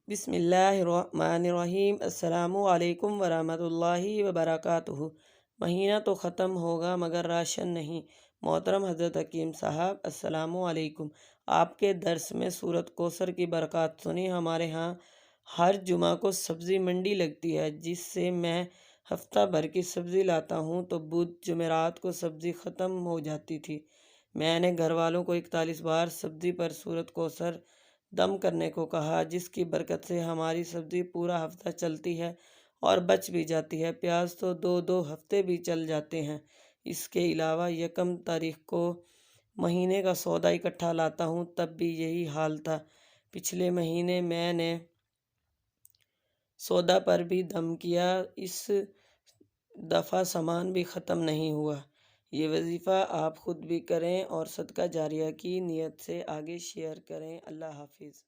बिस्मिल्लाहिर्रहमानिर्रहीम। अस्सलामु अलैकुम वरहमतुल्लाहि वबरकातुहू। महीना तो ख़त्म होगा मगर राशन नहीं। मोहतरम हज़रत हकीम साहब, अस्सलामु अलैकुम। आपके दर्स में सूरत कौसर की बरक़ात सुनी। हमारे यहाँ हर जुमा को सब्ज़ी मंडी लगती है, जिससे मैं हफ्ता भर की सब्ज़ी लाता हूँ तो बुध जुमेरात को सब्ज़ी ख़त्म हो जाती थी। मैंने घर वालों को 41 बार सब्ज़ी पर सूरत कौसर दम करने को कहा, जिसकी बरकत से हमारी सब्ज़ी पूरा हफ्ता चलती है और बच भी जाती है। प्याज तो 2-2 हफ्ते भी चल जाते हैं। इसके अलावा यकम तारीख को महीने का सौदा इकट्ठा लाता हूँ, तब भी यही हाल था। पिछले महीने मैंने सौदा पर भी दम किया, इस दफ़ा सामान भी ख़त्म नहीं हुआ। ये वजीफ़ा आप ख़ुद भी करें और सदका जारिया की नीयत से आगे शेयर करें। अल्लाह हाफिज़।